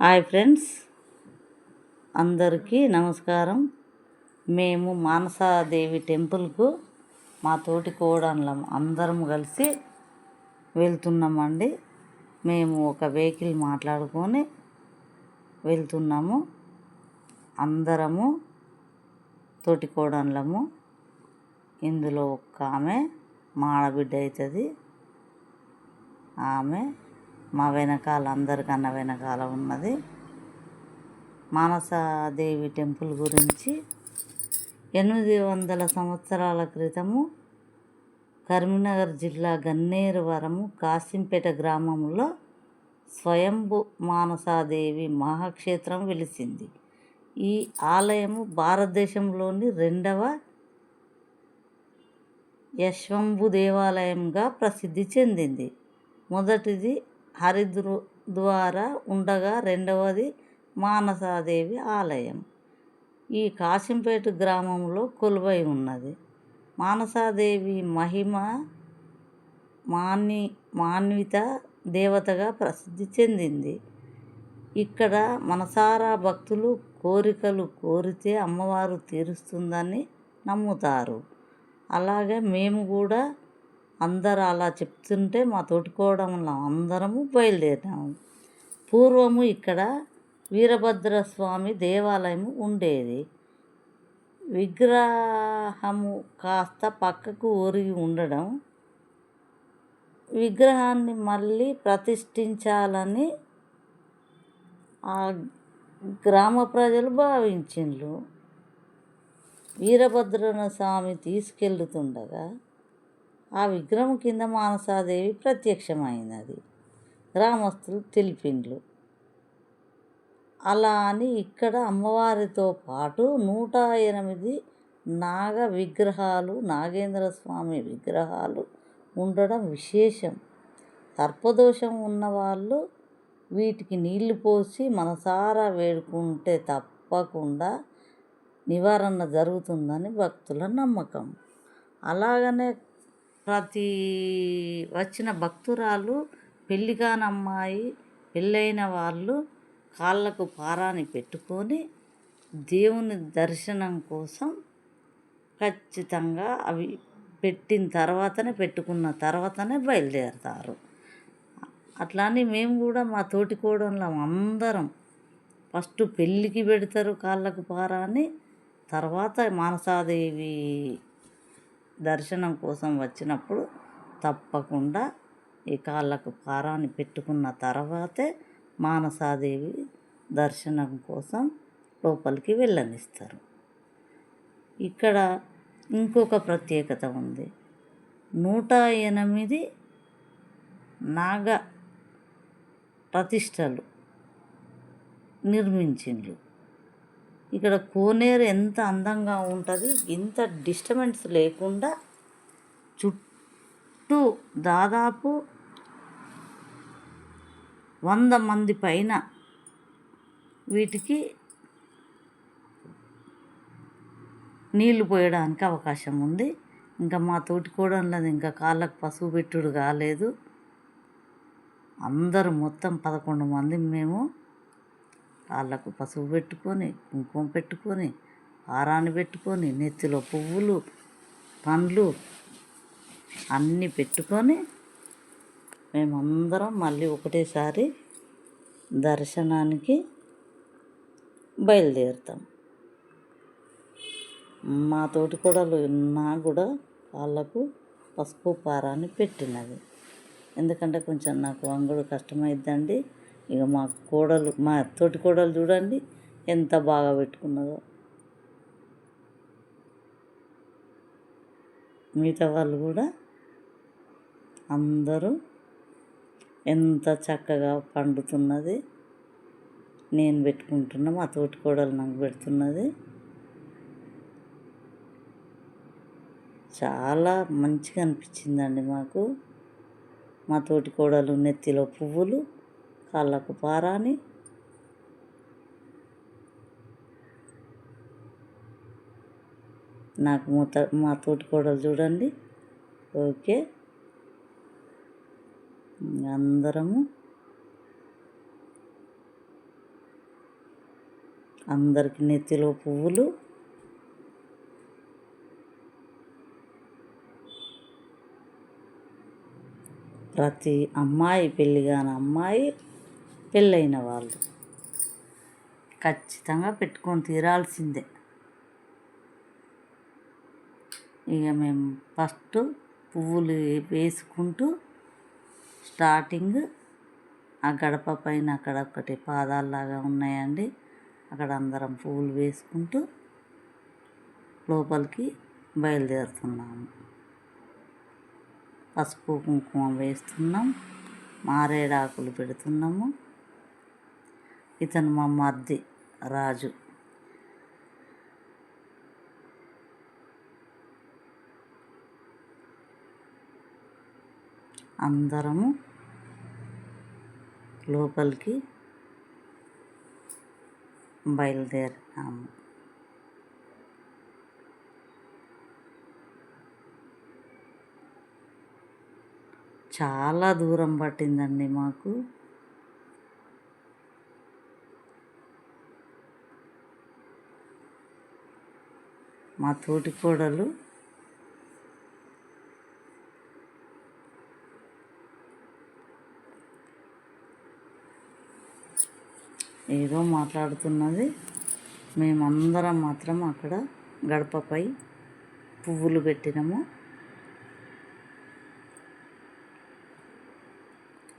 Hi friends, అందరికీ నమస్కారం. మేము మానసాదేవి టెంపుల్కు మా తోటి కోడళ్ళం అందరం కలిసి వెళ్తున్నామండి. మేము ఒక వెహికల్ మాట్లాడుకొని వెళ్తున్నాము. అందరము తోటి కోడళ్ళము. ఇందులో ఒక్క ఆమె మా ఆడబిడ్డ అవుతుంది. ఆమె మా వెనకాల అందరికన్నా వెనకాల ఉన్నది. మానసాదేవి టెంపుల్ గురించి 800 సంవత్సరాల క్రితము కరీంనగర్ జిల్లా గన్నేరువరము కాసింపేట గ్రామంలో స్వయంభు మానసాదేవి మహాక్షేత్రం వెలిసింది. ఈ ఆలయము భారతదేశంలోని 2వ యశ్వంభు దేవాలయంగా ప్రసిద్ధి చెందింది. మొదటిది హరిద్వార ఉండగా రెండవది మానసాదేవి ఆలయం ఈ కాసింపేట గ్రామంలో కొలువై ఉన్నది. మానసాదేవి మహిమ మాన్విత దేవతగా ప్రసిద్ధి చెందింది. ఇక్కడ మనసారా భక్తులు కోరికలు కోరితే అమ్మవారు తీరుస్తుందని నమ్ముతారు. అలాగే మేము కూడా అందరూ అలా చెప్తుంటే మా తోటికోవడంలో అందరము బయలుదేరాము. పూర్వము ఇక్కడ వీరభద్రస్వామి దేవాలయం ఉండేది. విగ్రహము కాస్త పక్కకు ఒరిగి ఉండడం, విగ్రహాన్ని మళ్ళీ ప్రతిష్ఠించాలని ఆ గ్రామ ప్రజలు భావించిండ్రు. వీరభద్రస్వామి తీసుకెళ్తుండగా ఆ విగ్రహం కింద మానసాదేవి ప్రత్యక్షమైనది గ్రామస్తులు తెలిపిండ్రు. అలా అని ఇక్కడ అమ్మవారితో పాటు 108 నాగ విగ్రహాలు, నాగేంద్ర స్వామి విగ్రహాలు ఉండడం విశేషం. సర్పదోషం ఉన్నవాళ్ళు వీటికి నీళ్లు పోసి మనసారా వేడుకుంటే తప్పకుండా నివారణ జరుగుతుందని భక్తుల నమ్మకం. అలాగనే ప్రతి వచ్చిన భక్తురాలు, పెళ్ళి కాని అమ్మాయి, పెళ్ళైన వాళ్ళు కాళ్ళకు పారాని పెట్టుకొని దేవుని దర్శనం కోసం ఖచ్చితంగా అవి పెట్టుకున్న తర్వాతనే బయలుదేరతారు. అట్లానే మేము కూడా మా తోటికోడళ్ళం అందరం ఫస్ట్ పెళ్ళికి పెడతారు కాళ్ళకు పారాని, తర్వాత మానసాదేవి దర్శనం కోసం వచ్చినప్పుడు తప్పకుండా ఈ కాళ్ళకు పారాన్ని పెట్టుకున్న తర్వాతే మానసాదేవి దర్శనం కోసం లోపలికి వెళ్ళనిస్తారు. ఇక్కడ ఇంకొక ప్రత్యేకత ఉంది. 108 నాగ ప్రతిష్టలు నిర్మించిండ్రు. ఇక్కడ కోనేరు ఎంత అందంగా ఉంటుంది. ఇంత డిస్టర్బెన్స్ లేకుండా చుట్టూ దాదాపు 100 మంది పైన వీటికి నీళ్లు పోయడానికి అవకాశం ఉంది. ఇంకా మా తోటికోడళ్ళది ఇంకా కాళ్ళకు పసుపు పెట్టుడు కాలేదు. అందరూ మొత్తం 11 మంది మేము కాళ్ళకు పసుపు పెట్టుకొని, కుంకుమ పెట్టుకొని, పారాన్ని పెట్టుకొని, నెత్తిలో పువ్వులు, పండ్లు అన్నీ పెట్టుకొని మేమందరం మళ్ళీ ఒకటేసారి దర్శనానికి బయలుదేరుతాం. మా తోటికోడలు నాకు కూడా కాళ్ళకు పసుపు పారాన్ని పెట్టినది. ఎందుకంటే కొంచెం నాకు వంగుడు కష్టమైద్దండి. ఇక మా తోటికోడలు చూడండి ఎంత బాగా పెట్టుకున్నదో. మిగతా వాళ్ళు కూడా అందరూ ఎంత చక్కగా పండుతున్నది. నేను పెట్టుకుంటున్నా, మా తోటికోడలు నాకు పెడుతున్నది. చాలా మంచిగా అనిపించిందండి మాకు. మా తోటికోడలు నెత్తిలో పువ్వులు, కాళ్ళకు పారాని, నాకు మా తోటికోడలు చూడండి. ఓకే, అందరము అందరికి నెత్తిలో పువ్వులు, ప్రతి అమ్మాయి, పెళ్ళి కాని అమ్మాయి, పెళ్ళైన వాళ్ళు ఖచ్చితంగా పెట్టుకొని తీరాల్సిందే. ఇక మేము ఫస్ట్ పువ్వులు వేసుకుంటూ స్టార్టింగ్ ఆ గడప పైన అక్కడ ఒకటి పాదాల్లాగా ఉన్నాయండి, అక్కడ అందరం పువ్వులు వేసుకుంటూ లోపలికి బయలుదేరుతున్నాము. పసుపు కుంకుమ వేస్తున్నాం, మారేడాకులు పెడుతున్నాము. ఇతను మా మర్ది రాజు. అందరము లోపలికి బయలుదేరినాము. చాలా దూరం పట్టిందండి మాకు. మా తోటి కోడలు ఏదో మాట్లాడుతున్నది. మేమందరం మాత్రం అక్కడ గడపపై పువ్వులు పెట్టినాము.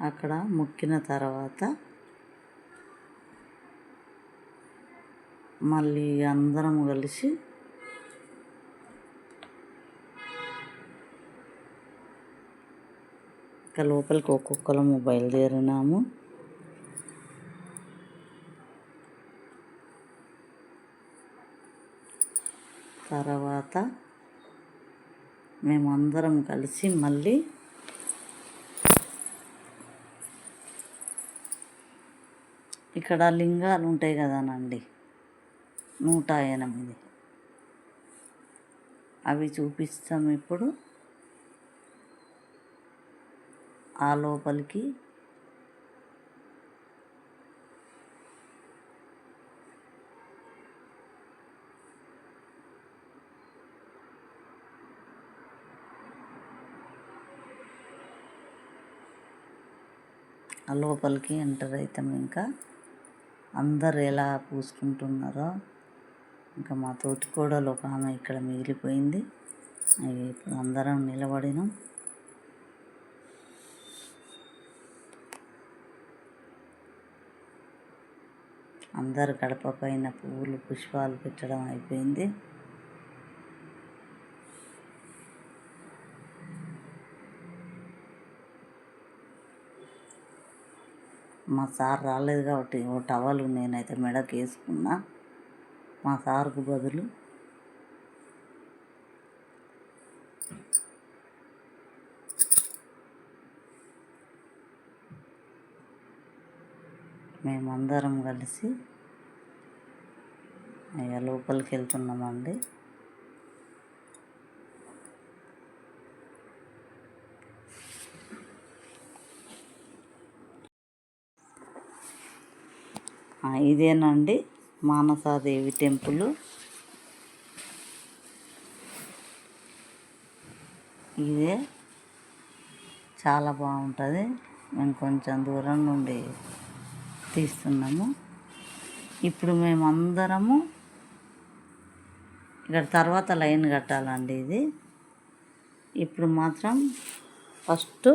అక్కడ మొక్కిన తర్వాత మళ్ళీ అందరం కలిసి ఇక లోపలికి ఒక్కొక్కరము బయలుదేరినాము. తర్వాత మేమందరం కలిసి మళ్ళీ ఇక్కడ లింగాలు ఉంటాయి కదానండి, 108 అవి చూపిస్తాం ఇప్పుడు. ఆ లోపలికి ఎంటర్ అవుతాం. ఇంకా అందరు ఎలా పూసుకుంటున్నారో. ఇంకా మా తోటి కోడలు ఒక ఆమె ఇక్కడ మిగిలిపోయింది. ఇప్పుడు అందరం నిలబడినాం. అందరు గడప పైన పువ్వులు, పుష్పాలు పెట్టడం అయిపోయింది. మా సార్ రాలేదు కాబట్టి ఓ టవల్ నేనైతే మెడకు వేసుకున్నా మా సార్కు బదులు. మేమందరం కలిసి ఇక లోపలికి వెళ్తున్నామండి. ఇదేనండి మానసాదేవి టెంపుల్. ఇదే చాలా బాగుంటుంది. మేము కొంచెం దూరం నుండి తీస్తున్నాము. ఇప్పుడు మేమందరము ఇక్కడ తర్వాత లైన్ కట్టాలండి. ఇది ఇప్పుడు మాత్రం ఫస్ట్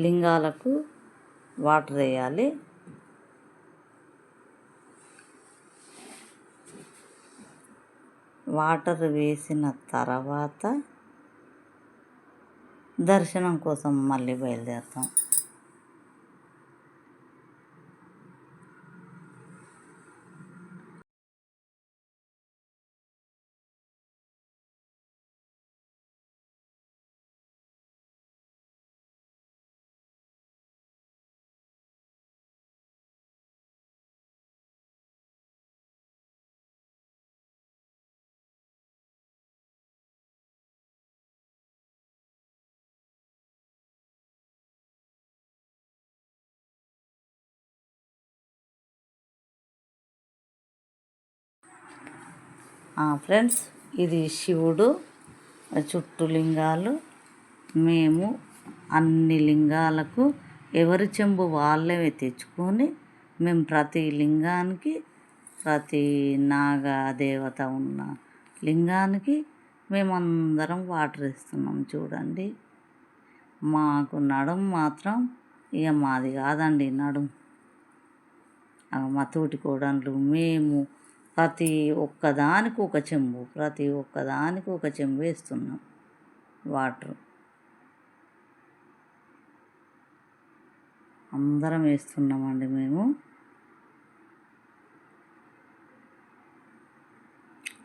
లింగాలకు వాటర్ వేయాలి. వాటర్ వేసిన తర్వాత దర్శనం కోసం మళ్ళీ బయలుదేరుతాం. ఫ్రెండ్స్, ఇది శివుడు చుట్టూ లింగాలు. మేము అన్ని లింగాలకు ఎవరి చెంబు వాళ్ళే తెచ్చుకొని మేము ప్రతి లింగానికి, ప్రతి నాగదేవత ఉన్న లింగానికి మేమందరం వాటర్ ఇస్తున్నాం. చూడండి, మాకు నడుం మాత్రం ఇక మాది కాదండి నడుం. మా తోటి కోడళ్ళు మేము ప్రతి ఒక్కదానికి ఒక చెంబు, ప్రతి ఒక్కదానికి ఒక చెంబు వేస్తున్నాం వాటర్. అందరం వేస్తున్నామండి మేము.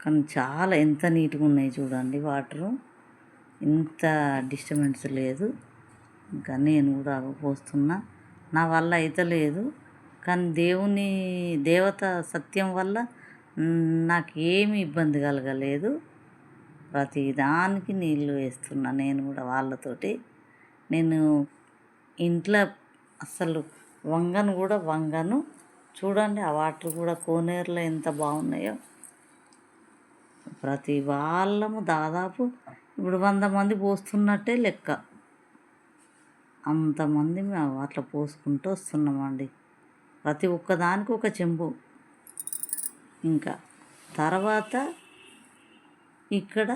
కానీ చాలా ఎంత నీట్గా ఉన్నాయి చూడండి వాటరు. ఇంత డిస్టర్బెన్స్ లేదు. ఇంకా నేను కూడా పోస్తున్నా. నా వల్ల అయితే లేదు, కానీ దేవత సత్యం వల్ల నాకు ఏమి ఇబ్బంది కలగలేదు. ప్రతి దానికి నీళ్ళు వేస్తున్నా నేను కూడా వాళ్ళతోటి. నేను ఇంట్లో అసలు వంగను. చూడండి, ఆ వాటర్ కూడా కోనేరులో ఎంత బాగున్నాయో. ప్రతి వాళ్ళము దాదాపు ఇప్పుడు 100 మంది పోస్తున్నట్టే లెక్క. అంతమంది మేము అట్లా పోసుకుంటూ వస్తున్నామండి. ప్రతి ఒక్కదానికి ఒక చెంబు. ఇంకా తర్వాత ఇక్కడ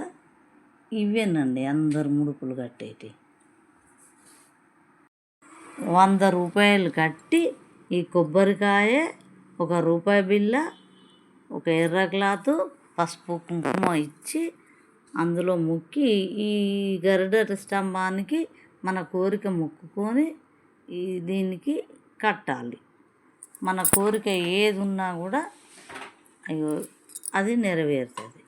ఇవేనండి అందరు ముడుపులు కట్టేటి. 100 రూపాయలు కట్టి ఈ కొబ్బరికాయ, 1 రూపాయి బిళ్ళ, ఒక ఎర్ర క్లాతు, పసుపు కుంకుమ ఇచ్చి అందులో మొక్కి ఈ గరుడ స్తంభానికి మన కోరిక మొక్కుకొని దీనికి కట్టాలి. మన కోరిక ఏది ఉన్నా కూడా అది నెరవేరుతుంది.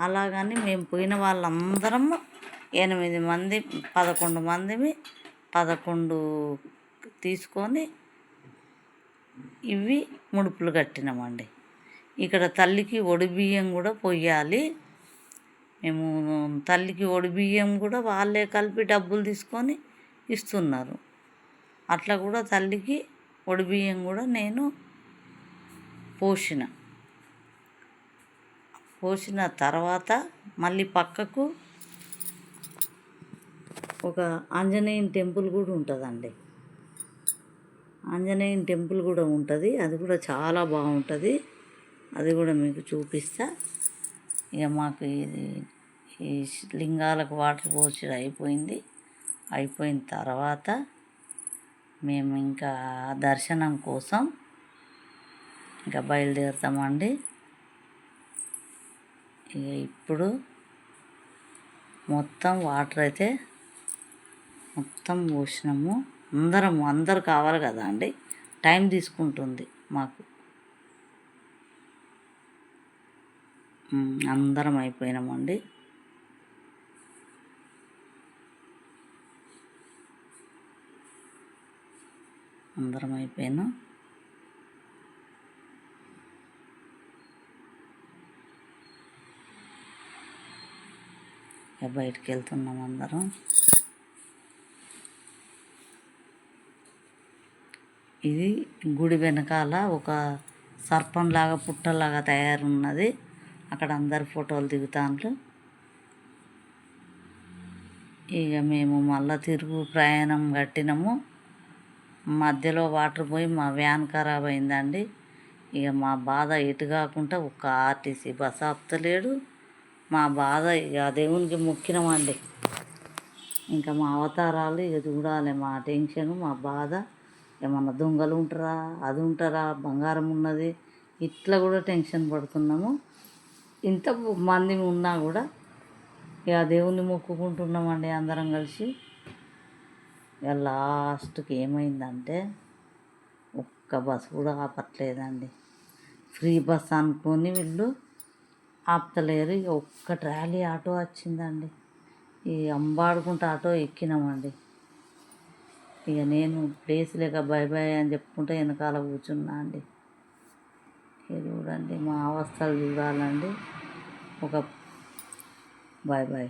అలాగని మేము పోయిన వాళ్ళందరము 8 మంది 11 మందిమి 11 తీసుకొని ఇవి ముడుపులు కట్టినామండి. ఇక్కడ తల్లికి ఒడిబియ్యం కూడా పొయ్యాలి. మేము తల్లికి ఒడిబియ్యం కూడా వాళ్ళే కలిపి డబ్బులు తీసుకొని ఇస్తున్నారు. అట్లా కూడా తల్లికి ఒడిబియ్యం కూడా నేను పోసిన తర్వాత మళ్ళీ పక్కకు ఒక ఆంజనేయుని టెంపుల్ కూడా ఉంటుందండి. ఆంజనేయుని టెంపుల్ కూడా ఉంటుంది. అది కూడా చాలా బాగుంటుంది. అది కూడా మీకు చూపిస్తా. ఇక మాకు ఈ లింగాలకు వాటర్ పోసి అయిపోయిన తర్వాత మేము ఇంకా దర్శనం కోసం ఇంకా బయలుదేరుతామండి. ఇక ఇప్పుడు మొత్తం వాటర్ అయితే మొత్తం పోసినాము. అందరు కావాలి కదా అండి, టైం తీసుకుంటుంది మాకు. అందరం అయిపోయినామండి. అందరం అయిపోయినాం. ఇక బయటికి వెళ్తున్నాం అందరం. ఇది గుడి వెనకాల ఒక సర్పంలాగా పుట్టలాగా తయారున్నది. అక్కడ అందరు ఫోటోలు దిగుతాండ్రు. ఇక మేము మళ్ళీ తిరుగు ప్రయాణం కట్టినాము. మధ్యలో వాటర్ పోయి మా వ్యాన్ ఖరాబ్ అయిందండి. ఇక మా బాధ ఎటు కాకుండా ఒక్క ఆర్టీసీ బస్ ఆపుతలేడు. మా బాధ ఇక దేవునికి మొక్కినామండి. ఇంకా మా అవతారాలు ఇక చూడాలి. మా టెన్షన్, మా బాధ. ఏమన్నా దొంగలు ఉంటారా, అది ఉంటారా, బంగారం ఉన్నది, ఇట్లా కూడా టెన్షన్ పడుతున్నాము. ఇంత మంది ఉన్నా కూడా ఇక దేవుణ్ణి మొక్కుకుంటున్నామండి అందరం కలిసి. ఇక లాస్ట్కి ఏమైందంటే ఒక్క బస్సు కూడా ఆపట్లేదండి. ఫ్రీ బస్ అనుకొని వీళ్ళు ఆపుతలేరు. ఇక ఒక్క ట్రాలీ ఆటో వచ్చిందండి. ఈ అంబాడుకుంటూ ఆటో ఎక్కినామండి. ఇక నేను ప్లేస్ లేక బాయ్ అని చెప్పుకుంటే వెనకాల కూర్చున్నా అండి. ఇక చూడండి మా అవస్థలు చూడాలండి. ఒక బాయ్.